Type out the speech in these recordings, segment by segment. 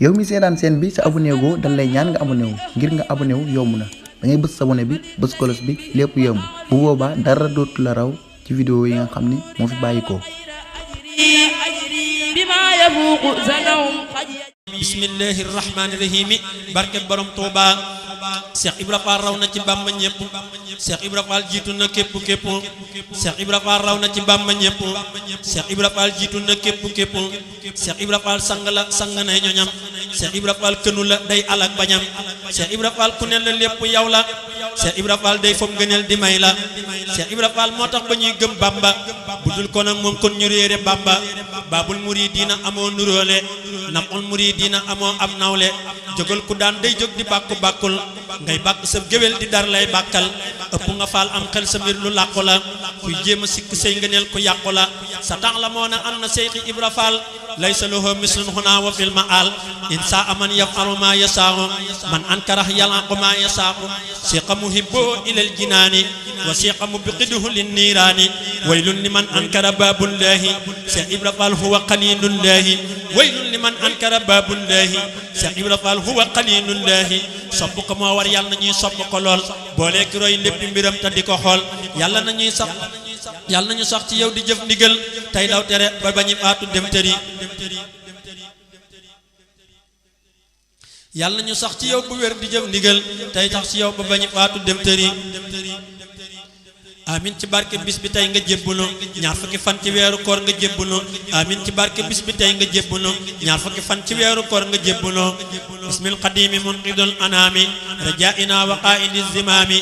yow mi seetaan seen bi sa abonné go dañ lay ñaan nga abonné wu ngir nga abonné wu yomb na da ngay bëss abonné bi bëss cloche bi lépp yomb bu boobaa dara dootu la raw ci vidéo yi nga xam ni moo fi bàyyikoo bismillahir rahmanir rahim barke borom Touba Cheikh Ibra Fall raw na ci Bamba ñepp Cheikh Ibra Fall jiitu na képp Cheikh Ibra Fall raw na ci Bamba ñepp Cheikh Ibra Fall jiitu na képp Cheikh Ibra Fall sang la sang na ñoñam Cheikh Ibra Fall kënu la day alak bañam Cheikh Ibra Fall ku ne la lépp yow la Cheikh Ibra Fall day fop ngëneel di may la Cheikh Ibra Fall motax ba ñuy gëm Bamba budul ko nak mom kon ñu réere Bamba babul muridina amo nuróole naqul muridina amo am nawle jógal ku daan day jóg di bàkku bàkkul ngay bàkk sa géwél di dar lay bàkkal ëpp nga faal am xel sa mbir lu làqu la kuy jéem a sikk say ngëneel ku yàqu la sa tax la moo na am na Seexi Ibra Fall laysa lahu mislun huna wa fil ma'al insa aman yaf'alu ma yasa'u man ankara yalaqu ma yasa'u siqa muhibbu ila al jinani wa siqa mubqiduhu lin nirani waylun liman ankara babullahi Seex Ibra Fall huwa qalilullahi waylun liman ankara babullahi Seex Ibra Fall huwa qalilullahi sopp ko moo war yàlla nañuy sopp ko lool boole ki roy lépp mbiram te di ko xool yàlla nañu sax ci yow di jëf ndigal tey daw tere ba bañi faatu dem tëri yàlla nañu sax ci yow bu wér di jëf ndigal tey tax ci yow ba bañi faatu dem tëri amin ci barke bis bi tay nga jébbulu ñaar fukki fan ci weeru koor nga jébbulu amin ci barke bis bi tay nga jébbulu ñaar fukki fan ci weeru koor nga jébbulu bismil qadimi munqidul anami rajaina wa qa'idiz zimami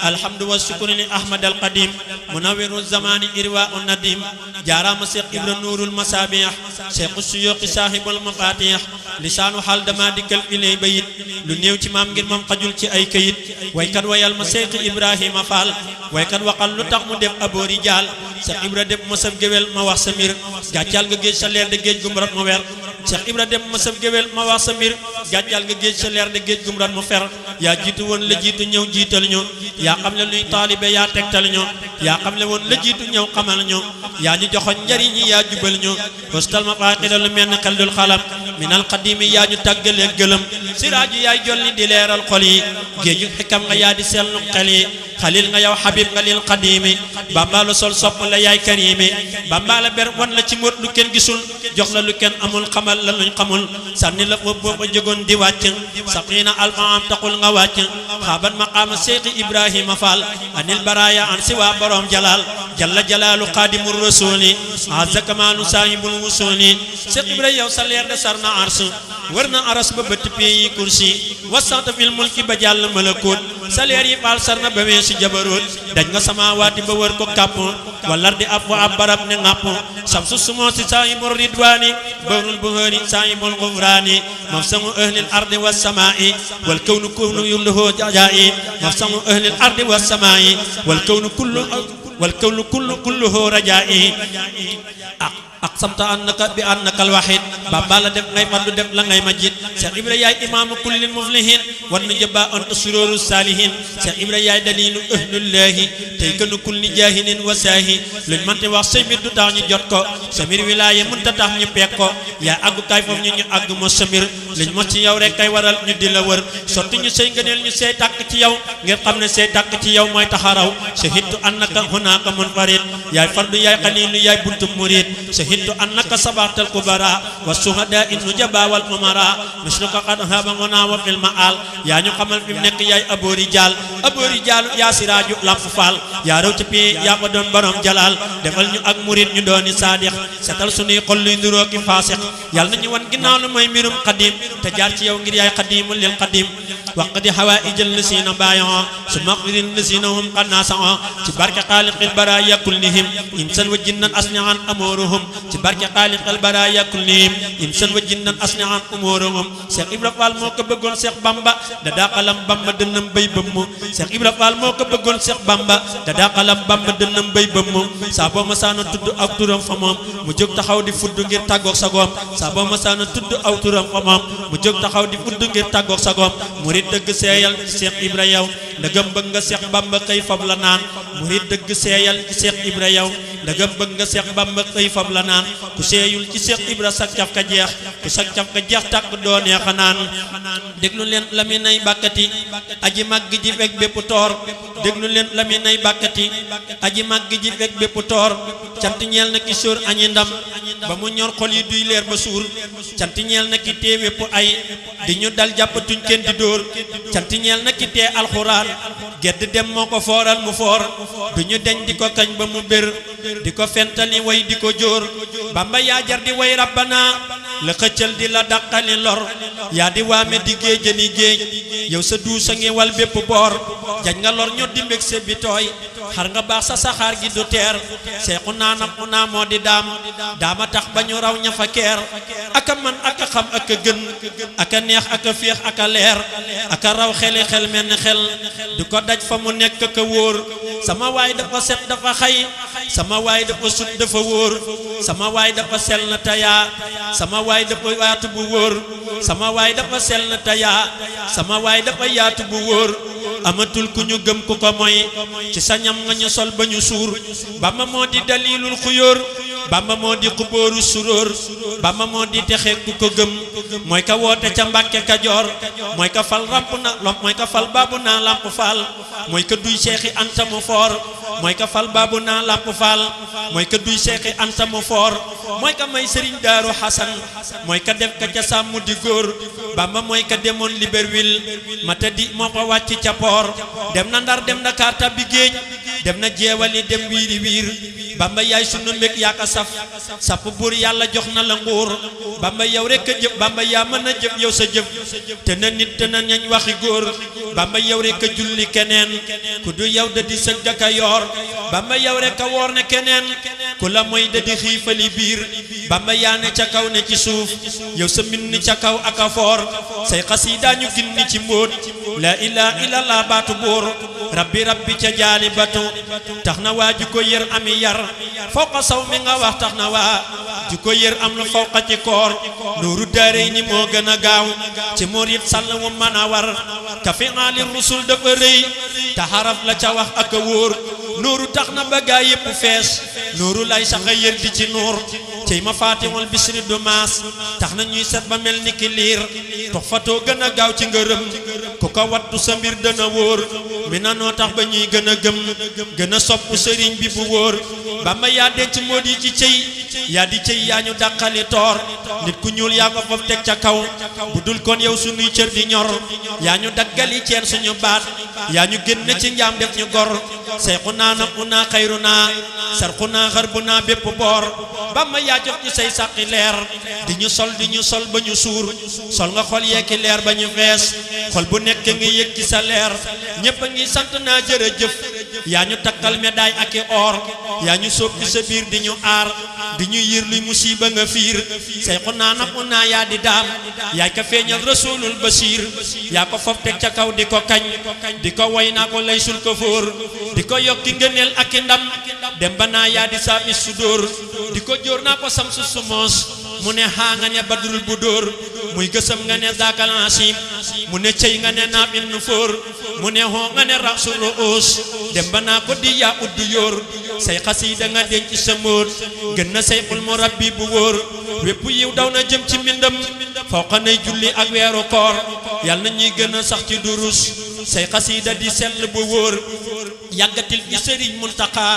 alhamdu wa shukru li ahmad al qadim munawwiruz zamani irwa'un nadim jarama Cheikh Ibra nurul masabih Cheikh suyuqi sahibul mafatih lisanu hal dama dikal ilay bayit lu néew ci maam ngir moom xajul ci ay kayit waykat wayal ma Cheikh Ibrahima Fall waykat waxal lu tax mu def abori jaal Cheikh Ibra dem masab géwél ma wax sa mbir gàccal nga géej sa leer de géej gum rat mu wer Cheikh Ibra dem masab géwél ma wax sa mbir gàccal nga géej sa leer de géej gum rat mu fer yaa jiitu woon la jiitu ñëw jiital ñu yaa xam le luy taalibe yaa tegtal ñu yaa xam le woon la jiitu ñëw xamal ñu yaa ñu joxoon njariñ yi yaa jubal ñu hostal ma faaxida lu mel ne xel dul xalam minal qadimi yaa ñu tàggalee gëlëm siraaju yaay jolli di leeral xol yi géeju xikam nga yaa di sellu xel yi xalil nga yow xabib nga lil qadimi Bamba la sol sopp la yaay karimi Bamba la ber wan la ci mbóot lu kenn gisul jox la lu kenn amul xamal la luñ xamul sànni la boobu booba jógoon di wàcc saqina alfaam taxul nga wàcc xaaban maqaama Seexi Ibrahima Fall anil baraya an si waa borom jalal jalla jalaalu xaadimur rasuli azza kamaalu saahibul wusuli Seex Ibra yow sa leer de sar na ars wër na aras ba bëtt peyi kursi wasanta fil mulki ba jàll malakut sa leer yi Fall sar na ba weesu jabaroot daj nga samaawaati ba wër ko kàpp walar di ab wa ab barab ne ŋàpp samsu sumoo si saahibul ridwaani bawnul buhari saahibul gufraani mafsamu ahlil ardi was samaa'i wal kawnu kullu yulluhu jajaa'i mafsamu ahlil ardi was samaa'i wal kawnu kulluhu rajaa'i aqsamta annaka bi annaka alwahid Bamba la def ngay fardu def la ngay majid Cheikh Ibra yaay imaamu kullil muflihin wan nu jëba anta sururu salihin Cheikh Ibra yaay dalilu ahlullahi tey kënu kulli jahilin wasaahi luñ mante wax say mbir du tax ñu jot ko sa mbir wilaaye mën ta tax ñu peeg ko yaa àggu kaay foofu ñu àgg mos sa mbir liñ mos ci yow rek kay waral ñu di la wër sotti ñu say ngëneel ñu say tàkk ci yow ngir xam ne say tàkk ci yow mooy taxaraw shahidtu annaka hunaka munfarid yaay fardu yaay xalilu yaay buntu murid shahidtu annaka sabaxtal kubara wa suhada innu jaba wal umara misluka qad haba wana wa fil ma'al yaa ñu xamal fi mu nekk yaay abori jaal yaa siraaju lamp faal yaa raw ci pii yaa ko doon borom jalal defal ñu ak murid ñu dooni saadix setal sunuy xol luy nduróo ki faasix yàlla nañu wan ginnaaw lu mooy mbirum xadim te jaar ci yow ngir yaay xadimul lil xadim waqdi hawaa'ijal lasiina baayoon su maqdirin lasiina hum qannaasoo ci barke xaaliqil baraaya kullihim insan wa jinnan asni'an amuruhum ci barke xaaliqil baraaya kullihim insan wa jinnan asni'an amuruhum Cheikh Ibra Fall moo ko bëggoon Cheikh Bamba da daqalam Bamba dënnam bay bëmm Cheikh Ibra Fall moo ko bëggoon Cheikh Bamba da daqalam Bamba dënnam bay bëmm saa boo ma saana tudd ak turam fa moom mu jóg taxaw di fudd ngir tàggoog sagoom saa boo ma saana tudd aw turam fa moom mu jóg taxaw di fudd ngir tàggoog sagoom murid dëgg seeyal Cheikh Ibra yow ndëgëm bëgg nga Cheikh Bamba kay fab la naan murid dëgg seeyal Cheikh Ibra yow ndagam bëgg nga Seex Bamba xëy fab la naan ku seeyul ci Seex Ibra sak caf ka jeex ku sak caf ka jeex tàkk doo neex a naan déglu leen la mi nay bàkkati aji màgg ji fekk bépp toor déglu leen la mi nay bàkkati aji màgg ji fekk bépp toor cant ñeel na ki sóor añi ndam ba mu ñor xol yi duy leer ba suur cant ñeel na ki tee wépp ay di ñu dal jàppatuñ kenn di dóor cant ñeel na ki tee alxuraan gedd dem moo ko fooral mu foor du ñu deñ di ko kañ ba mu bér di ko fentali way di ko jóor Bamba yaa jar di way rabbana la xëccal di la dàqali lor yaa di waame di géejani géej yow sa duusa ngi wal bépp boor jañ nga lor ñoo di mbég se bi tooy xar nga baax sa saxaar gi du teer seexu naanam unaa moo di daama tax ba ñu raw ña fa keer aka man aka xam aka gën aka neex aka féex aka leer aka raw xeli xel mel ni xel du ko daj fa mu nekk ka wóor sama waay dafa set dafa xay sama waay dafa sut dafa wóor sama waay dafa sell na tayaa sama waay dafa yaatu bu wóor sama waay dafa sell na tayaa sama waay dafa yaatu bu wóor amatul ku ñu gëm ku ko moy ci sa ñam nga ñu sol ba ñu suur Bamba moo di dalilul xuyóor Bamba moo di xubóoru suróor Bamba moo di texe ku ko gëm mooy ka woote ca Mbàkke Kajoor mooy ka fal ramp na mooy ka fal baabu naa lamp faal mooy ka duy seexi anta mu foor mooy ka fal baabu naa lamp faal mooy ka duy seexi anta mu foor mooy ka may sëriñ Daaru Xasan mooy ka def ka ca sàmm di góor Bamba mooy ka demoon Libreville mata di moo ko wàcc ca poor dem na Ndar dem na Kaarta bi géej dem na jeewali dem wiiri wiir Bamba yaay sunu mbég yaa ka saf sap buur yàlla jox na la nguur Bamba yow rek a jëf Bamba yaa mën a jëf yow sa jëf te na nit te na ñañ waxi góor Bamba yow rek a julli keneen ku du yow da di sëgg ak a yoor Bamba yow rek a woor ne keneen ku la mooy da di xiifali biir Bamba yaa ne ca kaw ne ci suuf yow sa mbind ca kaw ak a foor say xasiida ñu ginni ci mbóot la ilaha illallah baatu buur rabbi rabbi ca jaali batu tax na waa ju ko yër ami yar fawqa saw mi nga wax tax na waa ju ko yër am lu fawqa ci koor nuuru daarey ni moo gën a gaaw ci murit sàll mu mën a war ka fi aali rusul dafa rëy te xaraf la ca wax ak a wóor nuuru tax na ba gaa yépp fees nuuru lay sax a yër di ci nuur cey ma faatihul bisri du maas tax na ñuy set ba mel ni ki liir tox fatoo gën a gaaw ci ngërëm ku ko wattu sa mbir dana wóor mi na noo tax ba ñuy gën a gëm gën a sopp sëriñ bi bu wóor Bamba yaa denc moo di ci cey yaa di cey yaa ñu dàqali toor nit ku ñuul yaa ko foofu teg ca kaw bu dul kon yow sunuy cër di ñor yaa ñu daggali ceen suñu baat yaa ñu génn ci njaam def ñu gor sayxu naa na una xayru naa sarxu naa xar bu naa bépp boor Bamba yaa jox ci say sàqi leer di ñu sol ba ñu suur sol nga xol yeeki leer ba ñu fees xol bu nekk ngi yëg ci sa leer ñépp a ngi sant naa jërëjëf yaa ñu takkal médaille ak i or yaa ñu sóob ci sa biir di ñu aar di ñu yir luy musiba nga fiir sayxu naa na una yaa di daam yaay ka feeñal rasulul basiir yaa ko fof teg ca kaw di ko kañ di ko woy naa ko lay sul ko fóor di ko yokki ngëneel ak i ndam dem ba naa yaa di saabi su dóor di ko jóor naa ko sam su sumoos mu ne xaa nga ne badrul bu dóor muy gësam nga ne zaakal asim mu ne cey nga ne naam in nu fóor mu ne xoo nga ne rasul ruus dem ba naa ko di yaa uddu yóor say xasiida nga denc sa móot gën na say xul mu rabbi bu wóor wépp yiw daw na jëm ci mbindam fawqa nay julli ak weeru koor yal na ñuy gën a sax ci durus say xasiida di sell bu wóor yàggatil fi sëriñ Muntaxa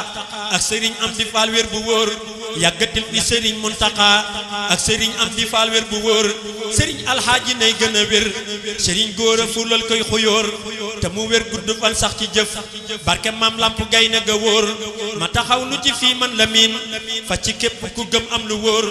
ak sëriñ Amdi Faal wér bu wóor yàggatil fi sëriñ Muntaxa ak sëriñ Amdi Faal wér bu wóor sëriñ alxaaji nay gën a wér sëriñ góor a fulal koy xuyóor te mu wér gudd fan sax ci jëf barke maam lamp gay na ga wóor ma taxaw lu ci fii man la miin fa ci képp ku gëm am lu wóor